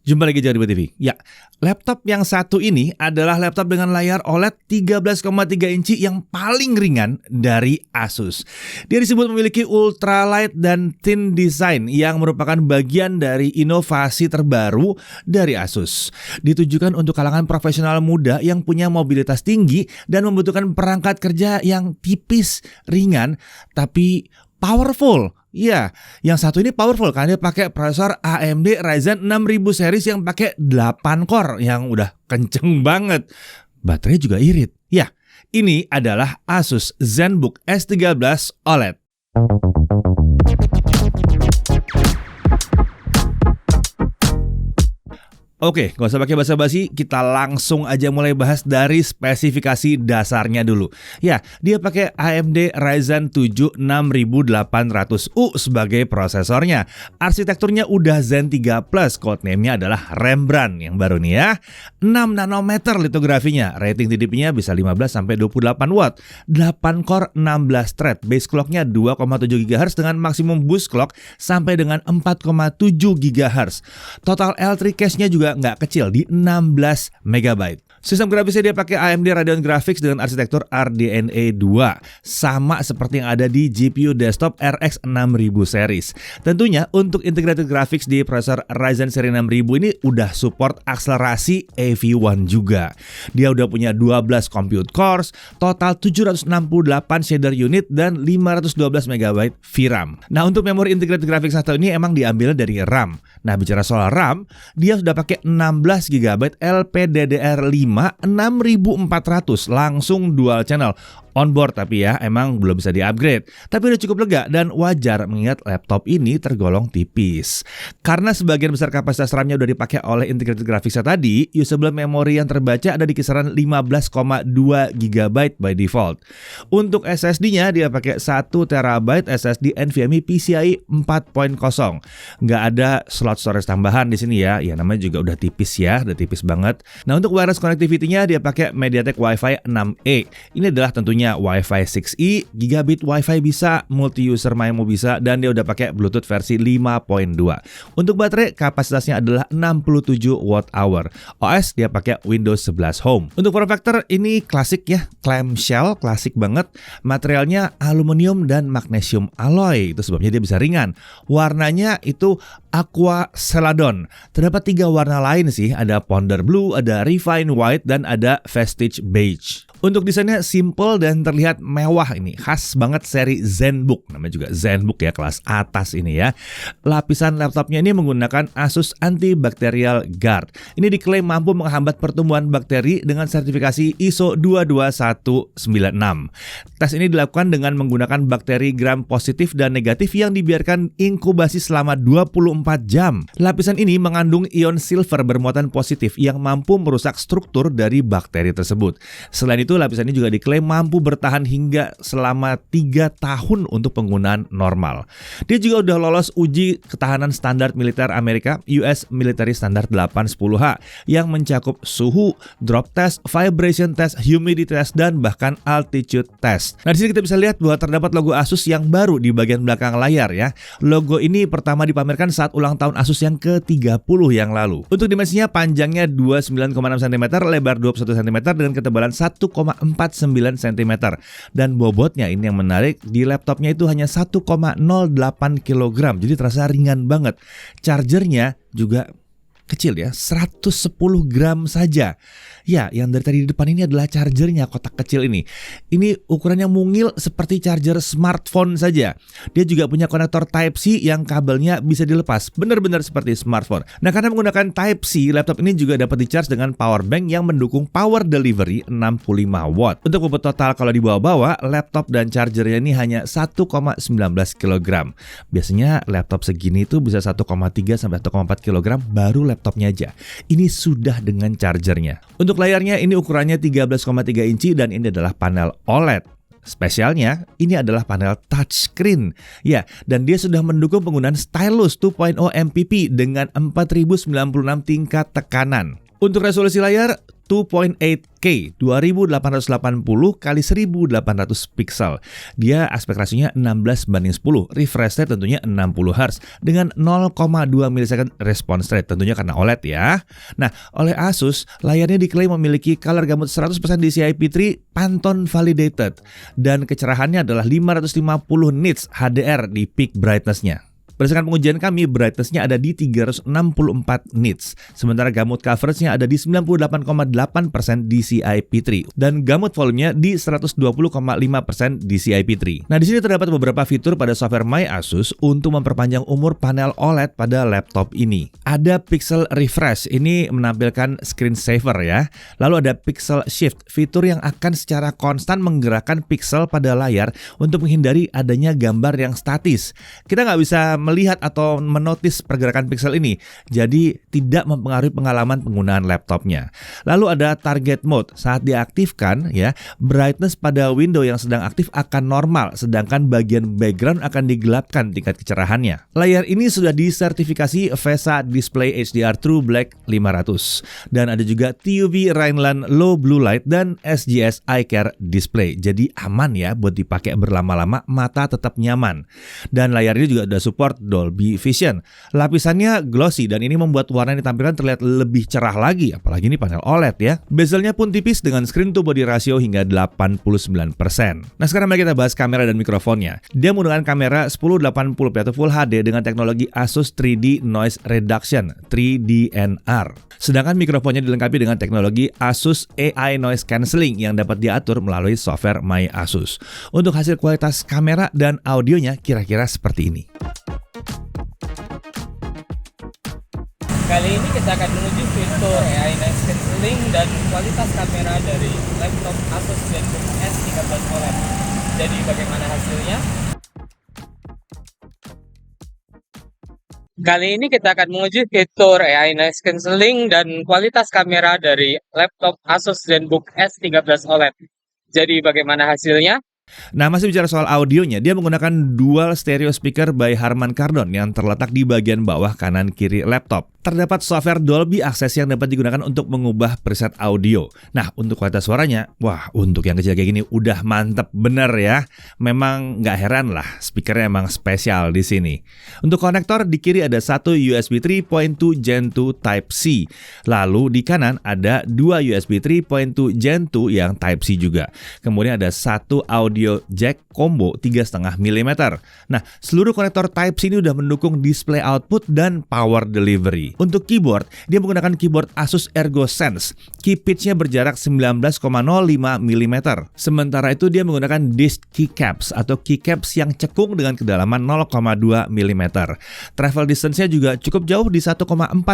Jumpa lagi Jawa TV. Ya, laptop yang satu ini adalah laptop dengan layar OLED 13,3 inci yang paling ringan dari Asus. Dia disebut memiliki ultralight dan thin design yang merupakan bagian dari inovasi terbaru dari Asus. Ditujukan untuk kalangan profesional muda yang punya mobilitas tinggi dan membutuhkan perangkat kerja yang tipis, ringan, tapi powerful. Ya, yang satu ini powerful karena dia pakai prosesor AMD Ryzen 6000 series yang pakai 8 core yang udah kenceng banget. Baterai juga irit. Ya, ini adalah Asus ZenBook S13 OLED. Oke, gak usah pakai basa-basi, kita langsung aja mulai bahas dari spesifikasi dasarnya dulu. Ya, dia pakai AMD Ryzen 7 6800U sebagai prosesornya. Arsitekturnya udah Zen 3 Plus, codename-nya adalah Rembrandt yang baru nih ya. 6 nanometer litografinya, rating TDP-nya bisa 15-28 watt. 8 core 16 thread, base clock-nya 2,7 GHz dengan maksimum boost clock sampai dengan 4,7 GHz. Total L3 cache-nya juga nggak kecil di 16 MB. Sistem grafisnya dia pakai AMD Radeon Graphics dengan arsitektur RDNA 2, sama seperti yang ada di GPU desktop RX 6000 series. Tentunya untuk integrated graphics di prosesor Ryzen seri 6000 ini udah support akselerasi AV1 juga. Dia udah punya 12 compute cores, total 768 shader unit dan 512 MB VRAM. Nah, untuk memori integrated graphics satu ini emang diambil dari RAM. Nah, bicara soal RAM, dia sudah pakai 16 GB LPDDR5 6400 langsung dual channel onboard, tapi ya emang belum bisa di-upgrade. Tapi udah cukup lega dan wajar mengingat laptop ini tergolong tipis. Karena sebagian besar kapasitas RAM-nya udah dipakai oleh integrated graphics tadi, usable memori yang terbaca ada di kisaran 15,2 GB by default. Untuk SSD-nya dia pakai 1 TB SSD NVMe PCIe 4.0. Nggak ada slot storage tambahan di sini ya. Ya namanya juga udah tipis ya, udah tipis banget. Nah, untuk wireless connectivity-nya dia pakai MediaTek Wi-Fi 6E. Ini adalah tentunya Wi-Fi 6E, gigabit Wi-Fi bisa, multi-user MIMO bisa, dan dia udah pakai Bluetooth versi 5.2. Untuk baterai, kapasitasnya adalah 67 Wh. OS dia pakai Windows 11 Home. Untuk form factor ini klasik ya, clamshell, klasik banget. Materialnya aluminium dan magnesium alloy, itu sebabnya dia bisa ringan. Warnanya itu Aqua Celadon. Terdapat 3 warna lain sih, ada Ponder Blue, ada Refine White, dan ada Vestige Beige. Untuk desainnya simple dan terlihat mewah, ini khas banget seri ZenBook, namanya juga ZenBook ya, kelas atas ini ya. Lapisan laptopnya ini menggunakan Asus Antibacterial Guard. Ini diklaim mampu menghambat pertumbuhan bakteri dengan sertifikasi ISO 22196. Tes ini dilakukan dengan menggunakan bakteri gram positif dan negatif yang dibiarkan inkubasi selama 24 jam. Lapisan ini mengandung ion silver bermuatan positif yang mampu merusak struktur dari bakteri tersebut. Selain itu, lapisan ini juga diklaim mampu bertahan hingga selama 3 tahun untuk penggunaan normal. Dia juga udah lolos uji ketahanan standar militer Amerika, US Military Standard 810H, yang mencakup suhu, drop test, vibration test, humidity test, dan bahkan altitude test. Nah, di sini kita bisa lihat bahwa terdapat logo Asus yang baru di bagian belakang layar ya. Logo ini pertama dipamerkan saat ulang tahun Asus yang ke-30 yang lalu. Untuk dimensinya, panjangnya 29,6 cm, lebar 21 cm dengan ketebalan 1,49 cm. Dan bobotnya ini yang menarik, di laptopnya itu hanya 1,08 kg, jadi terasa ringan banget. Chargernya juga kecil ya, 110 gram saja. Ya, yang dari tadi di depan ini adalah chargernya, kotak kecil ini. Ini ukurannya mungil seperti charger smartphone saja. Dia juga punya konektor Type-C yang kabelnya bisa dilepas, benar-benar seperti smartphone. Nah, karena menggunakan Type-C, laptop ini juga dapat di-charge dengan power bank yang mendukung power delivery 65 watt. Untuk bobot total kalau dibawa-bawa, laptop dan chargernya ini hanya 1,19 kg. Biasanya laptop segini itu bisa 1,3 sampai 1,4 kg baru laptopnya aja. Ini sudah dengan chargernya. Untuk layarnya ini ukurannya 13,3 inci dan ini adalah panel OLED. Spesialnya, ini adalah panel touchscreen. Ya, dan dia sudah mendukung penggunaan stylus 2.0 MPP dengan 4096 tingkat tekanan. Untuk resolusi layar 2.8K 2880 kali 1800 pixel. Dia aspek rasionya 16:10. Refresh rate tentunya 60 Hz dengan 0,2 milisecond response rate, tentunya karena OLED ya. Nah, oleh Asus, layarnya diklaim memiliki color gamut 100% DCI-P3 Pantone validated dan kecerahannya adalah 550 nits HDR di peak brightness-nya. Berdasarkan pengujian kami, brightness-nya ada di 364 nits, sementara gamut coverage-nya ada di 98,8% DCI-P3 dan gamut volume-nya di 120,5% DCI-P3. Nah, di sini terdapat beberapa fitur pada software My Asus untuk memperpanjang umur panel OLED pada laptop ini. Ada pixel refresh, ini menampilkan screensaver ya. Lalu ada pixel shift, fitur yang akan secara konstan menggerakkan pixel pada layar untuk menghindari adanya gambar yang statis. Kita nggak bisa melihat atau menotis pergerakan pixel ini, jadi tidak mempengaruhi pengalaman penggunaan laptopnya. Lalu ada target mode, saat diaktifkan ya, brightness pada window yang sedang aktif akan normal, sedangkan bagian background akan digelapkan tingkat kecerahannya. Layar ini sudah disertifikasi VESA Display HDR True Black 500 dan ada juga TUV Rhineland Low Blue Light dan SGS Eye Care Display, jadi aman ya buat dipakai berlama-lama, mata tetap nyaman. Dan layarnya juga ada support Dolby Vision. Lapisannya glossy dan ini membuat warna yang ditampilkan terlihat lebih cerah lagi, apalagi ini panel OLED ya. Bezelnya pun tipis dengan screen to body ratio hingga 89%. Nah, sekarang mari kita bahas kamera dan mikrofonnya. Dia menggunakan kamera 1080p atau Full HD dengan teknologi Asus 3D Noise Reduction 3DNR. Sedangkan mikrofonnya dilengkapi dengan teknologi Asus AI Noise Cancelling yang dapat diatur melalui software My Asus. Untuk hasil kualitas kamera dan audionya kira-kira seperti ini. Kali ini kita akan menuju fitur AI Noise Cancelling dan kualitas kamera dari laptop Asus ZenBook S13 OLED. Jadi bagaimana hasilnya? Kali ini kita akan menguji fitur AI Noise Cancelling dan kualitas kamera dari laptop Asus ZenBook S13 OLED. Jadi bagaimana hasilnya? Nah, masih bicara soal audionya, dia menggunakan dual stereo speaker by Harman Kardon yang terletak di bagian bawah kanan kiri laptop. Terdapat software Dolby Access yang dapat digunakan untuk mengubah preset audio. Nah, untuk kualitas suaranya, wah, untuk yang kecil kayak gini udah mantep bener ya. Memang nggak heran lah, speakernya emang spesial di sini. Untuk konektor, di kiri ada satu USB 3.2 Gen 2 Type-C. Lalu di kanan ada dua USB 3.2 Gen 2 yang Type-C juga. Kemudian ada satu audio jack combo 3,5 mm. Nah, seluruh konektor Type-C ini udah mendukung display output dan power delivery. Untuk keyboard, dia menggunakan keyboard Asus ErgoSense. Key pitch-nya berjarak 19,05 mm. Sementara itu dia menggunakan disc keycaps atau keycaps yang cekung dengan kedalaman 0,2 mm. Travel distance-nya juga cukup jauh di 1,4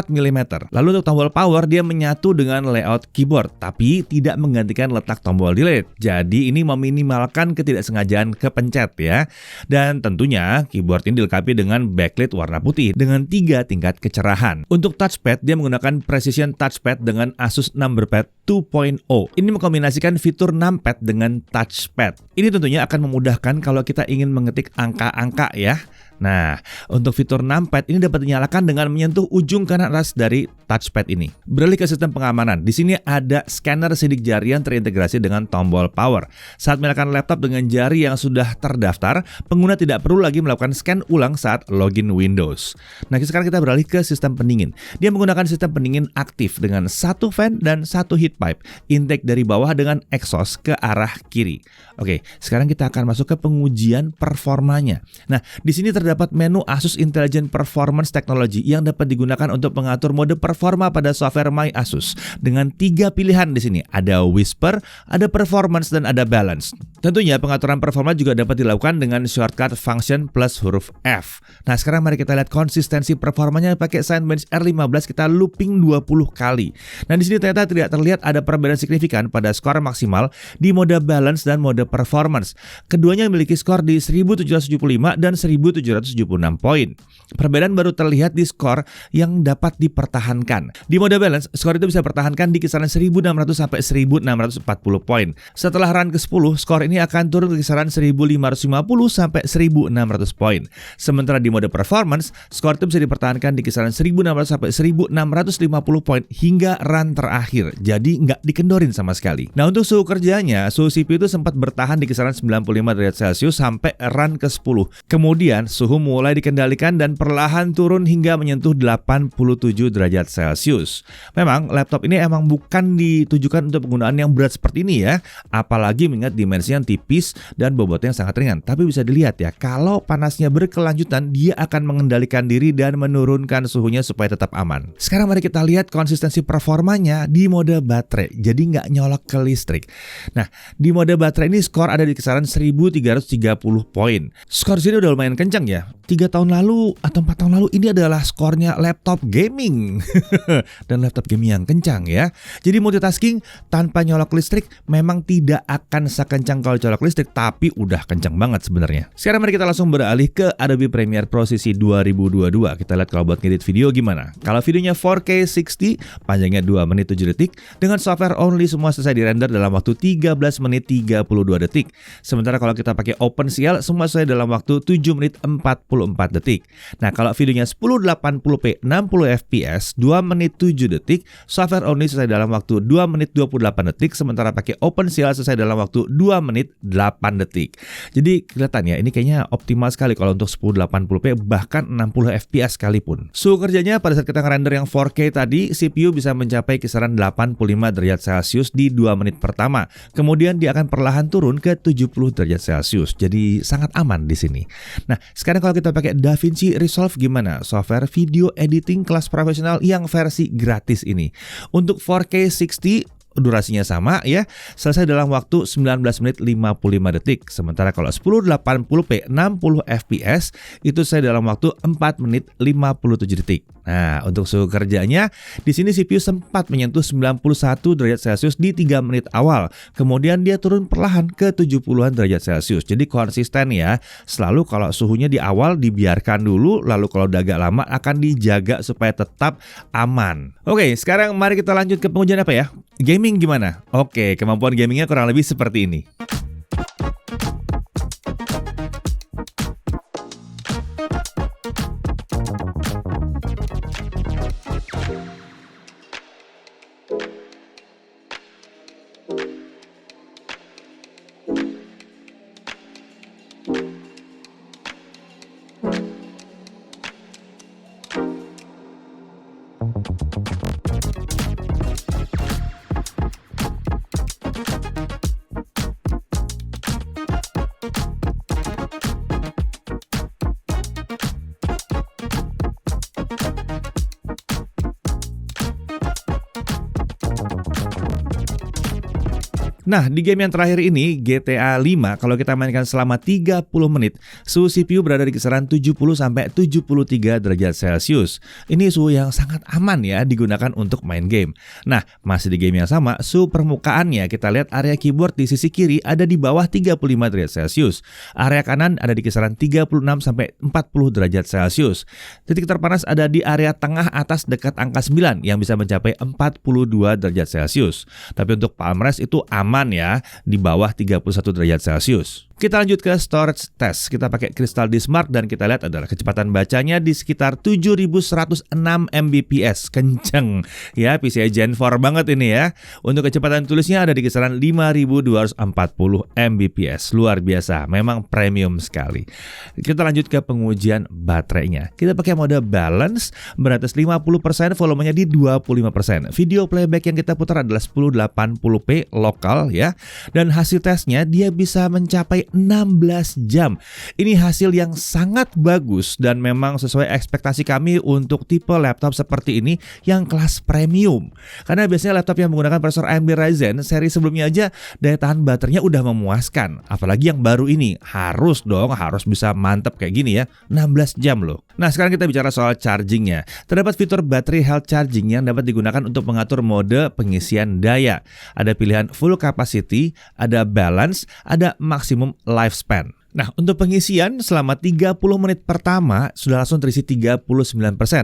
mm. Lalu untuk tombol power, dia menyatu dengan layout keyboard, tapi tidak menggantikan letak tombol delete. Jadi ini meminimalkan ketidaksengajaan kepencet ya. Dan tentunya keyboard ini dilengkapi dengan backlit warna putih dengan 3 tingkat kecerahan. Untuk touchpad, dia menggunakan Precision Touchpad dengan Asus Numberpad 2.0. Ini mengkombinasikan fitur numpad dengan touchpad. Ini tentunya akan memudahkan kalau kita ingin mengetik angka-angka ya. Nah, untuk fitur numpad ini dapat dinyalakan dengan menyentuh ujung kanan atas dari touchpad ini. Beralih ke sistem pengamanan. Di sini ada scanner sidik jari yang terintegrasi dengan tombol power. Saat menyalakan laptop dengan jari yang sudah terdaftar, pengguna tidak perlu lagi melakukan scan ulang saat login Windows. Nah, sekarang kita beralih ke sistem pendingin. Dia menggunakan sistem pendingin aktif dengan satu fan dan satu heat pipe. Intake dari bawah dengan exhaust ke arah kiri. Oke, sekarang kita akan masuk ke pengujian performanya. Nah, di sini terdapat menu Asus Intelligent Performance Technology yang dapat digunakan untuk mengatur mode performa pada software My Asus dengan 3 pilihan di sini. Ada Whisper, ada Performance, dan ada Balance. Tentunya pengaturan performa juga dapat dilakukan dengan shortcut function plus huruf F. Nah, sekarang mari kita lihat konsistensi performanya pakai Cinebench R15, kita looping 20 kali. Nah, di sini ternyata tidak terlihat ada perbedaan signifikan pada skor maksimal di mode Balance dan mode Performance. Keduanya memiliki skor di 1775 dan 1776 poin. Perbedaan baru terlihat di skor yang dapat dipertahankan dipertahankan. Di mode balance, skor itu bisa dipertahankan di kisaran 1600 sampai 1640 poin. Setelah run ke-10, skor ini akan turun ke kisaran 1550 sampai 1600 poin. Sementara di mode performance, skor itu bisa dipertahankan di kisaran 1600 sampai 1650 poin hingga run terakhir. Jadi nggak dikendorin sama sekali. Nah, untuk suhu kerjanya, suhu CPU itu sempat bertahan di kisaran 95 derajat Celcius sampai run ke-10. Kemudian, suhu mulai dikendalikan dan perlahan turun hingga menyentuh 87 derajat Celcius. Memang laptop ini emang bukan ditujukan untuk penggunaan yang berat seperti ini ya, apalagi mengingat dimensi yang tipis dan bobotnya yang sangat ringan. Tapi bisa dilihat ya, kalau panasnya berkelanjutan, dia akan mengendalikan diri dan menurunkan suhunya supaya tetap aman. Sekarang mari kita lihat konsistensi performanya di mode baterai, jadi nggak nyolok ke listrik. Nah, di mode baterai ini skor ada di kisaran 1330 poin. Skor sini udah lumayan kencang ya. 3 tahun lalu atau 4 tahun lalu ini adalah skornya laptop gaming. Dan laptop gaming yang kencang ya. Jadi multitasking tanpa nyolok listrik memang tidak akan sekencang kalau colok listrik, tapi udah kencang banget sebenarnya. Sekarang mari kita langsung beralih ke Adobe Premiere Pro sisi 2022. Kita lihat kalau buat ngedit video gimana. Kalau videonya 4K 60, panjangnya 2 menit 7 detik. Dengan software only semua selesai dirender dalam waktu 13 menit 32 detik. Sementara kalau kita pakai OpenCL, semua selesai dalam waktu 7 menit 44 detik. Nah, kalau videonya 1080p 60 fps 2 menit 7 detik, software only selesai dalam waktu 2 menit 28 detik, sementara pakai OpenCL selesai dalam waktu 2 menit 8 detik. Jadi kelihatan ya, ini kayaknya optimal sekali kalau untuk 1080p bahkan 60 fps sekalipun. Suhu kerjanya pada saat kita ngerender yang 4K tadi, CPU bisa mencapai kisaran 85 derajat Celcius di 2 menit pertama. Kemudian dia akan perlahan turun ke 70 derajat Celcius. Jadi sangat aman di sini. Nah, sekarang kalau kita pakai DaVinci Resolve gimana? Software video editing kelas profesional yang versi gratis ini. Untuk 4K 60 durasinya sama ya, selesai dalam waktu 19 menit 55 detik. Sementara kalau 1080p 60 fps itu selesai dalam waktu 4 menit 57 detik. Nah, untuk suhu kerjanya di sini CPU sempat menyentuh 91 derajat Celcius di 3 menit awal. Kemudian dia turun perlahan ke 70-an derajat Celcius. Jadi konsisten ya. Selalu kalau suhunya di awal dibiarkan dulu, lalu kalau udah agak lama akan dijaga supaya tetap aman. Oke, sekarang mari kita lanjut ke pengujian apa ya? Gaming gimana? Oke, kemampuan gamingnya kurang lebih seperti ini. Nah, di game yang terakhir ini, GTA 5, kalau kita mainkan selama 30 menit, suhu CPU berada di kisaran 70-73 derajat Celcius. Ini suhu yang sangat aman ya digunakan untuk main game. Nah, masih di game yang sama, suhu permukaannya kita lihat area keyboard di sisi kiri ada di bawah 35 derajat Celcius. Area kanan ada di kisaran 36-40 derajat Celcius. Titik terpanas ada di area tengah atas dekat angka 9 yang bisa mencapai 42 derajat Celcius. Tapi untuk palm rest itu aman ya, di bawah 31 derajat Celcius. Kita lanjut ke storage test. Kita pakai Crystal Disk Mark dan kita lihat adalah kecepatan bacanya di sekitar 7106 Mbps. Kenceng ya, PCIe Gen 4 banget ini ya. Untuk kecepatan tulisnya ada di kisaran 5240 Mbps. Luar biasa, memang premium sekali. Kita lanjut ke pengujian baterainya. Kita pakai mode balance, beratas 50%, volumenya di 25%. Video playback yang kita putar adalah 1080p lokal ya. Dan hasil tesnya dia bisa mencapai 16 jam. Ini hasil yang sangat bagus dan memang sesuai ekspektasi kami untuk tipe laptop seperti ini yang kelas premium. Karena biasanya laptop yang menggunakan prosesor AMD Ryzen seri sebelumnya aja daya tahan baterainya udah memuaskan. Apalagi yang baru ini harus bisa mantep kayak gini ya, 16 jam loh. Nah, sekarang kita bicara soal chargingnya. Terdapat fitur battery health charging yang dapat digunakan untuk mengatur mode pengisian daya. Ada pilihan full capacity, ada balance, ada maximum lifespan. Nah, untuk pengisian selama 30 menit pertama sudah langsung terisi 39%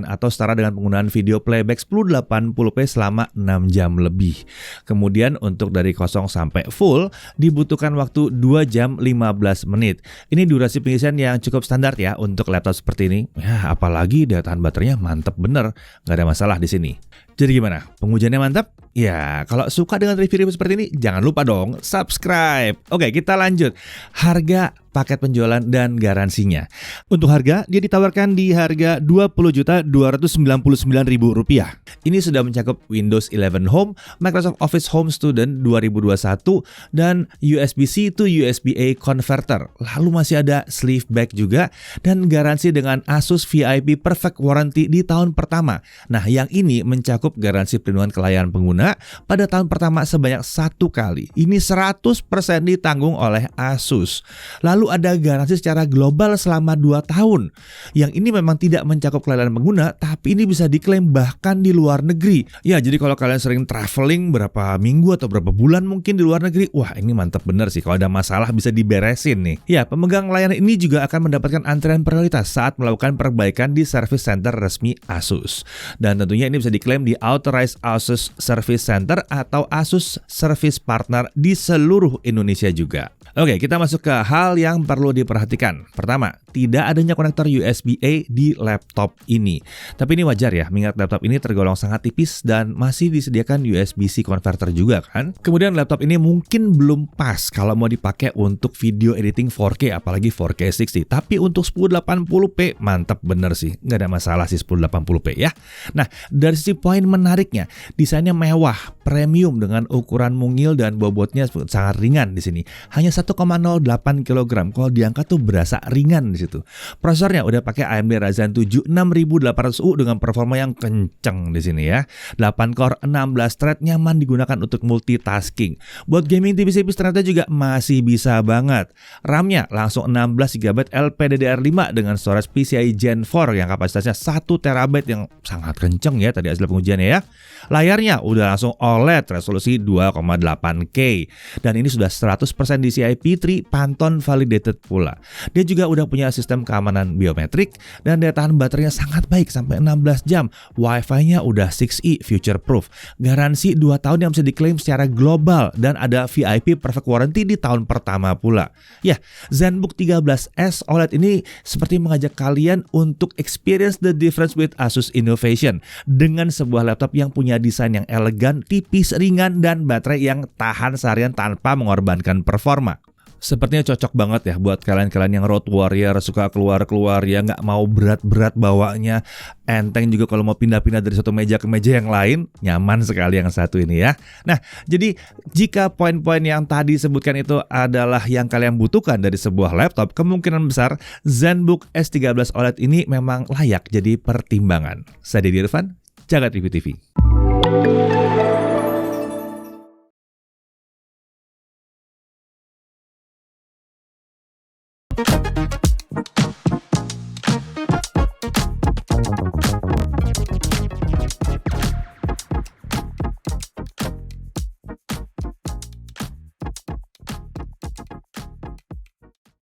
atau setara dengan penggunaan video playback 1080p selama 6 jam lebih. Kemudian untuk dari kosong sampai full dibutuhkan waktu 2 jam 15 menit. Ini durasi pengisian yang cukup standar ya untuk laptop seperti ini. Ya, apalagi daya tahan baterainya mantap bener, nggak ada masalah di sini. Jadi gimana? Pengujiannya mantap? Ya, kalau suka dengan review-review seperti ini, jangan lupa dong subscribe. Oke, kita lanjut. Harga, paket penjualan, dan garansinya. Untuk harga, dia ditawarkan di harga Rp20.299.000. Ini sudah mencakup Windows 11 Home, Microsoft Office Home Student 2021, dan USB-C to USB-A converter. Lalu masih ada sleeve bag juga, dan garansi dengan Asus VIP Perfect Warranty di tahun pertama. Nah, yang ini mencakup garansi perlindungan ke layanan pengguna pada tahun pertama sebanyak 1 kali. Ini 100% ditanggung oleh Asus. Lalu ada garansi secara global selama 2 tahun. Yang ini memang tidak mencakup layanan pengguna, tapi ini bisa diklaim bahkan di luar negeri. Ya, jadi kalau kalian sering traveling berapa minggu atau berapa bulan mungkin di luar negeri, wah ini mantap bener sih. Kalau ada masalah bisa diberesin nih. Ya, pemegang layanan ini juga akan mendapatkan antrian prioritas saat melakukan perbaikan di service center resmi Asus. Dan tentunya ini bisa diklaim di Authorized Asus Service Center atau Asus Service Partner di seluruh Indonesia juga. Oke, kita masuk ke hal yang perlu diperhatikan. Pertama, tidak adanya konektor USB-A di laptop ini. Tapi ini wajar ya, mengingat laptop ini tergolong sangat tipis dan masih disediakan USB-C converter juga kan. Kemudian laptop ini mungkin belum pas kalau mau dipakai untuk video editing 4K, apalagi 4K 60. Tapi untuk 1080p mantap bener sih, nggak ada masalah sih 1080p ya. Nah, dari sisi poin menariknya, desainnya mewah, premium dengan ukuran mungil dan bobotnya sangat ringan di sini. Hanya 1,08 kg. Kalau diangkat tuh berasa ringan di situ. Prosesornya udah pakai AMD Ryzen 7 6800U dengan performa yang kenceng di sini ya. 8 core 16 thread nyaman digunakan untuk multitasking. Buat gaming tipis-tipis ternyata juga masih bisa banget. RAM-nya langsung 16 GB LPDDR5 dengan storage PCIe Gen 4 yang kapasitasnya 1 TB yang sangat kenceng ya tadi hasil pengujiannya ya. Layarnya udah langsung OLED resolusi 2,8K dan ini sudah 100% DCI P3 Pantone validated pula. Dia juga udah punya sistem keamanan biometrik dan daya tahan baterainya sangat baik sampai 16 jam. Wi-Fi-nya udah 6E future proof. Garansi 2 tahun yang bisa diklaim secara global dan ada VIP Perfect Warranty di tahun pertama pula. Ya, ZenBook 13S OLED ini seperti mengajak kalian untuk experience the difference with Asus Innovation dengan sebuah laptop yang punya desain yang elegan, tipis, ringan, dan baterai yang tahan seharian tanpa mengorbankan performa. Sepertinya cocok banget ya buat kalian-kalian yang road warrior, suka keluar-keluar ya, nggak mau berat-berat bawanya, enteng juga kalau mau pindah-pindah dari satu meja ke meja yang lain, nyaman sekali yang satu ini ya. Nah, jadi jika poin-poin yang tadi sebutkan itu adalah yang kalian butuhkan dari sebuah laptop, kemungkinan besar ZenBook S13 OLED ini memang layak jadi pertimbangan. Saya Deddy Irfan, Jagat Review TV.